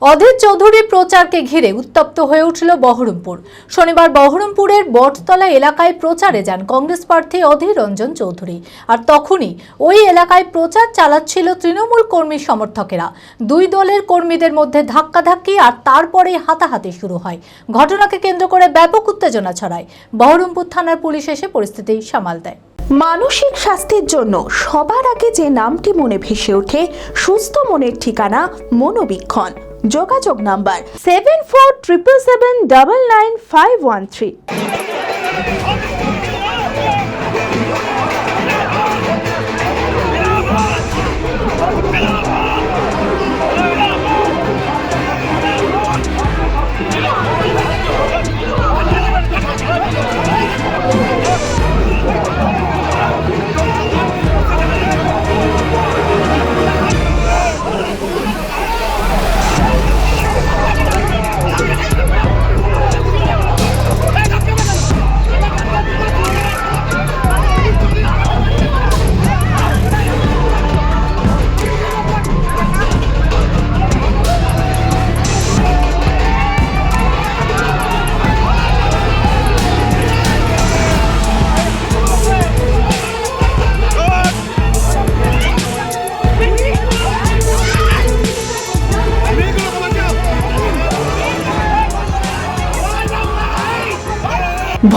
অধীর চৌধুরীর প্রচারকে ঘিরে উত্তপ্ত হয়ে উঠল বহরমপুর। শনিবার বহরমপুরের বটতলা এলাকায় প্রচারে যান কংগ্রেস প্রার্থী অধীর রঞ্জন চৌধুরী। আর তখনই ওই এলাকায় প্রচার চালাচ্ছিল তৃণমূল কর্মী সমর্থকেরা। দুই দলের কর্মীদের মধ্যে ধাক্কাধাক্কি আর তারপরে হাতাহাতি শুরু হয়। ঘটনাকে কেন্দ্র করে ব্যাপক উত্তেজনা ছড়ায়। বহরমপুর থানার পুলিশ এসে পরিস্থিতি সামাল দেয়। মানসিক স্বাস্থ্যের জন্য সবার আগে যে নামটি মনে ভেসে ওঠে, সুস্থ মনের ঠিকানা মনোবীক্ষণ। যোগাযোগ নাম্বার 7477799513।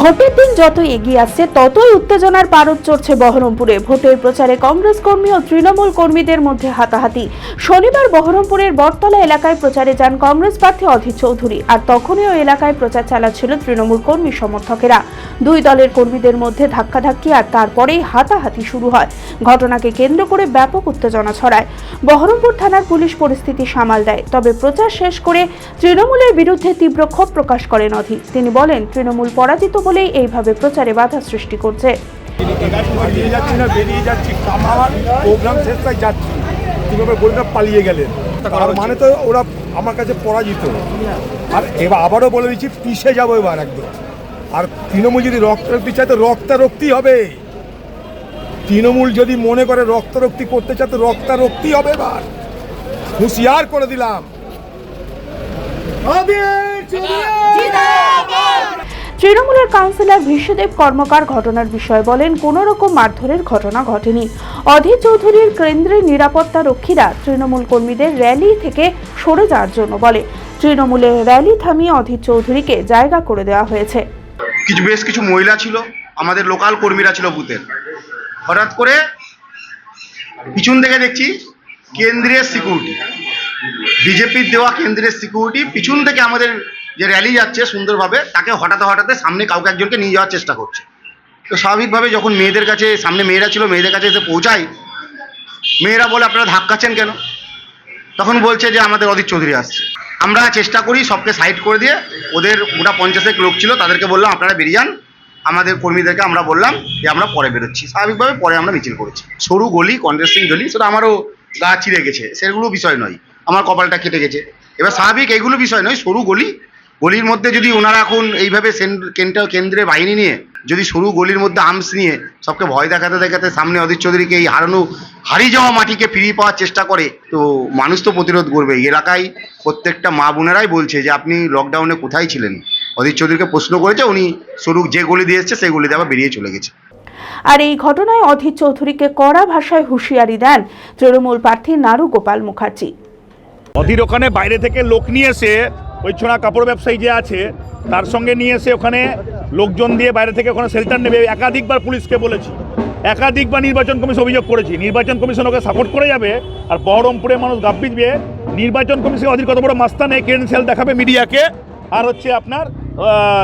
ভোটের দিন যত এগিয়ে আসছে ততই উত্তেজনার পারদ চড়ছে বহরমপুরে। ভোটের প্রচারে কংগ্রেস কর্মী ও তৃণমূল কর্মীদের মধ্যে হাতাহাতি। শনিবার বহরমপুরের বটতলা এলাকায় প্রচারে যান কংগ্রেস প্রার্থী অধীর চৌধুরী। আর তখনই ওই এলাকায় প্রচার চালাচ্ছিল তৃণমূল কর্মী সমর্থকেরা। দুই দলের কর্মীদের মধ্যে ধাক্কাধাক্কি আর তারপরেই হাতাহাতি শুরু হয়। ঘটনাকে কেন্দ্র করে ব্যাপক উত্তেজনা ছড়ায়। বহরমপুর থানার পুলিশ পরিস্থিতি সামাল দেয়। তবে প্রচার শেষ করে তৃণমূলের বিরুদ্ধে তীব্র ক্ষোভ প্রকাশ করেন অধীর। তিনি বলেন, তৃণমূল পরাজিত বলেই এইভাবে প্রচারে বাধা সৃষ্টি করছে। পালিয়ে গেলেন, তার মানে তো ওরা আমার কাছে পরাজিত। আর এবার আবারও বলে দিচ্ছি, পিছিয়ে যাবো এবার একদম। আর তৃণমূল যদি রক্তারক্তি চায় তো রক্তারক্তি হবে। তৃণমূল যদি মনে করে রক্তারক্তি করতে চায় তো রক্তারক্তি হবে। এবার হুঁশিয়ার করে দিলাম। তৃণমূলের কাউন্সিলর বিশ্বদেব কর্মকার ঘটনার বিষয়ে বলেন, কোন রকম মারধরের ঘটনা ঘটেনি। অধীর চৌধুরীর কেন্দ্রের নিরাপত্তা রক্ষীরা তৃণমূল কর্মীদের র্যালি থেকে সরে যাওয়ার জন্য বলে। তৃণমূলের র্যালি থামিয়ে অধীর চৌধুরীকে জায়গা করে দেওয়া হয়েছে। বেশ কিছু মহিলা ছিল, আমাদের লোকাল কর্মীরা ছিল বুথের। হঠাৎ করে পিছন থেকে দেখছি কেন্দ্রের সিকিউরিটি, বিজেপির দেওয়া কেন্দ্রের সিকিউরিটি পিছন থেকে আমাদের যে র্যালি যাচ্ছে সুন্দরভাবে, তাকে হঠাৎ সামনে কাউকে একজনকে নিয়ে যাওয়ার চেষ্টা করছে। তো স্বাভাবিকভাবে যখন মেয়েদের কাছে, সামনে মেয়েরা ছিল, মেয়েদের কাছে এসে পৌঁছায়, মেয়েরা বলে আপনারা ধাক্কাচ্ছেন কেন? তখন বলছে যে আমাদের অধীর চৌধুরী আসছে। আমরা চেষ্টা করি সবকে সাইড করে দিয়ে, ওদের গোটা 50 লোক ছিল, তাদেরকে বললাম আপনারা বেরিয়ে যান। আমাদের কর্মীদেরকে আমরা বললাম যে আমরা পরে বেরোচ্ছি। স্বাভাবিকভাবে পরে আমরা মিছিল করেছি। সরু গলি, কনডেন্সিং গলি, সেটা আমারও গা চিড়ে গেছে, সেগুলো বিষয় নয়, আমার কপালটা কেটে গেছে। এবার স্বাভাবিক এইগুলো বিষয় নয়, সরু গলি, গলির মধ্যে যদি ওনারা এখন এইভাবে কেন্দ্রে বাহিনী নিয়ে, যদি সরু গলির মধ্যে আর্মস নিয়ে সবকে ভয় দেখাতে দেখাতে সামনে অধীর চৌধুরীকে এই হারিয়ে যাওয়া মাটিকে ফিরিয়ে পাওয়ার চেষ্টা করে, তো মানুষ তো প্রতিরোধ করবে। এই এলাকায় প্রত্যেকটা মা বোনেরাই বলছে যে আপনি লকডাউনে কোথায় ছিলেন। অধীর চৌধুরীকে প্রশ্ন করেছে, উনি সরু যে গলি দিয়ে এসছে সেই গলিতে আবার বেরিয়ে চলে গেছে। আর এই ঘটনায় অধীর চৌধুরীকে কড়া ভাষায় হুঁশিয়ারি দেন তৃণমূল প্রার্থী নারু গোপাল মুখার্জি। অধীর ওখানে বাইরে থেকে লোক নিয়ে এসে, ওই ছোঁড়া কাপড় ব্যবসায়ী যে আছে তার সঙ্গে নিয়ে এসে ওখানে লোকজন দিয়ে বাইরে থেকে ওখানে শেল্টার নেবে। একাধিকবার পুলিশকে বলেছি, একাধিকবার নির্বাচন কমিশন অভিযোগ করেছি। নির্বাচন কমিশন ওকে সাপোর্ট করে যাবে, আর বহরমপুরের মানুষ গাপ দিবে। নির্বাচন কমিশন অধীর কত বড় মাস্তানে ক্রেডেনশিয়াল দেখাবে মিডিয়াকে, আর হচ্ছে আপনার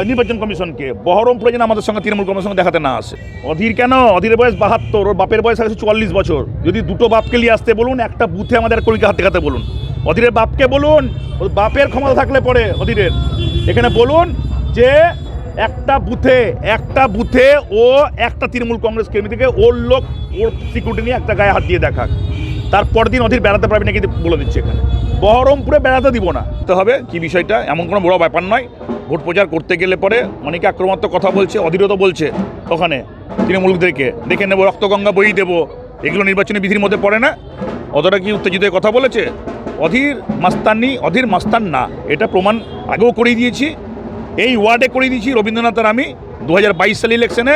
নির্বাচন কমিশনকে। বহরমপুরে যেন আমাদের সঙ্গে তৃণমূল কমিশন সঙ্গে দেখাতে না আসে। অধীর কেন, অধীরের বয়স 72, ওর বাপের বয়স আছে 44 বছর। যদি দুটো বাপকে নিয়ে আসতে বলুন, একটা বুথে আমাদের কলিকে হাত দেখাতে বলুন। অধীরের বাপকে বলুন, ওর বাপের ক্ষমতা থাকলে পরে অধীরের এখানে বলুন যে একটা বুথে ও একটা তৃণমূল কংগ্রেস কর্মী থেকে ওর লোক, ওর সিকিউরিটি নিয়ে একটা গায়ে হাত দিয়ে দেখাক। তারপর দিন অধীর বেড়াতে পারবে না, কিন্তু বলে দিচ্ছে এখানে বহরমপুরে বেড়াতে দিব না। তো হবে কি বিষয়টা এমন কোনো বড় ব্যাপার নয়। ভোট প্রচার করতে গেলে পরে অনেকে আক্রমণাত্মক কথা বলছে, অধীরও তো বলছে ওখানে তৃণমূলদেরকে দেখে নেবো, রক্তগঙ্গা বই দেবো, এগুলো নির্বাচনী বিধির মধ্যে পড়ে না। অতটা কি উত্তেজিত কথা বলেছে? অধীর মাস্তান না, এটা প্রমাণ আগেও করিয়ে দিয়েছি, এই ওয়ার্ডে করিয়ে দিয়েছি রবীন্দ্রনাথের আমি 2022 সালে ইলেকশনে।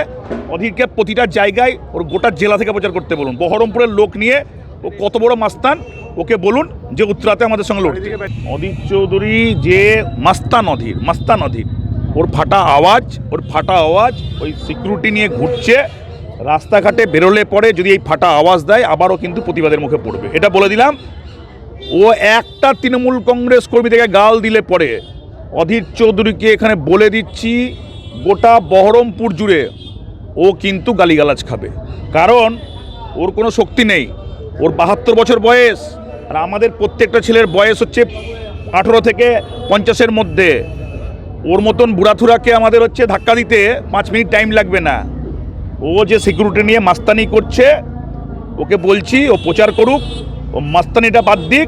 অধীরকে প্রতিটা জায়গায় ওর গোটা জেলা থেকে প্রচার করতে বলুন। বহরমপুরের লোক নিয়ে ও কত বড় মাস্তান, ওকে বলুন যে উত্তরাতে আমাদের সঙ্গে লড়তে। অধীর চৌধুরী যে মাস্তান অধীর, ওর ফাটা আওয়াজ ওই সিকিউরিটি নিয়ে ঘুরছে, রাস্তাঘাটে বেরোলে পরে যদি এই ফাটা আওয়াজ দেয় আবারও কিন্তু প্রতিবাদের মুখে পড়বে, এটা বলে দিলাম। ও একটা তৃণমূল কংগ্রেস কর্মী থেকে গাল দিলে পরে অধীর চৌধুরীকে এখানে বলে দিচ্ছি গোটা বহরমপুর জুড়ে ও কিন্তু গালিগালাজ খাবে, কারণ ওর কোনো শক্তি নেই। ওর 72 বছর বয়স, আর আমাদের প্রত্যেকটা ছেলের বয়স হচ্ছে 18 থেকে 50-এর মধ্যে। ওর মতন বুড়াথুরাকে আমাদের হচ্ছে ধাক্কা দিতে 5 মিনিট টাইম লাগবে না। ও যে সিকিউরিটি নিয়ে মাস্তানি করছে, ওকে বলছি ও প্রচার করুক, ও মাস্তানিটা বাদ দিক।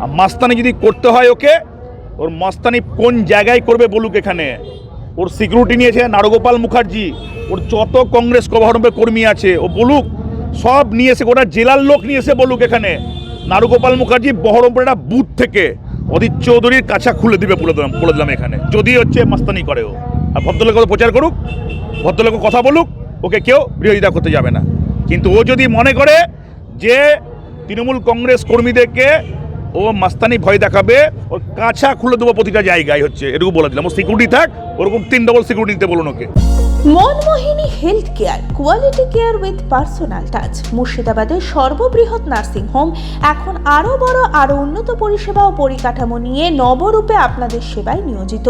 আর মাস্তানি যদি করতে হয় ওর মাস্তানি কোন জায়গায় করবে বলুক। এখানে ওর সিকিউরিটি নিয়েছে নারগোপাল মুখার্জি, ওর যত কংগ্রেস বহরমপুরের কর্মী আছে ও বলুক, সব নিয়ে এসে গোটা জেলার লোক নিয়ে এসে বলুক এখানে নারগোপাল মুখার্জি বহরমপুরের একটা বুথ থেকে অধীর চৌধুরীর কাছা খুলে দিবে বলে দিলাম এখানে, যদি হচ্ছে মাস্তানি করে ও। আর ভদ্রলোক প্রচার করুক, ভদ্রলোক কথা বলুক, ওকে কেউ বিরোধিতা করতে যাবে না। কিন্তু ও যদি মনে করে যে তৃণমূল কংগ্রেস কর্মীদেরকে ও মাস্তানি ভয় দেখাবে, ওর কাছা খুলে দেবো প্রতিটা জায়গায়, হচ্ছে এটুকু বলে দিলাম। ও সিকিউরিটি থাক, ওরকম 3 ডবল সিকিউরিটি নিতে বলুন okay. Manmohini health care, quality care with personal touch. মুর্শিদাবাদের সর্ববৃহৎ নার্সিং হোম এখন আরও বড়, আরও উন্নত পরিষেবা ও পরিকাঠামো নিয়ে নবরূপে আপনাদের সেবায় নিয়োজিত।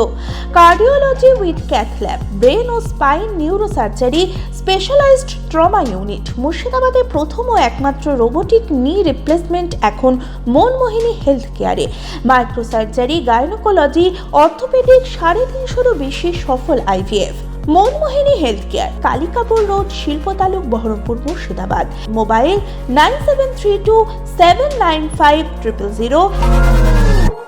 Cardiology with cath lab, brain ও spine neurosurgery, specialized trauma unit. মুর্শিদাবাদে প্রথম ও একমাত্র রোবোটিক নি রিপ্লেসমেন্ট এখন মনমোহিনী হেলথ কেয়ারে। মাইক্রোসার্জারি, গাইনোকোলজি, অর্থোপেডিক, 350-এরও বেশি সফল IVF। Manmohini health care, Kalikapur road, শিল্প তালুক, বহরমপুর, মুর্শিদাবাদ। মোবাইল 9732795000।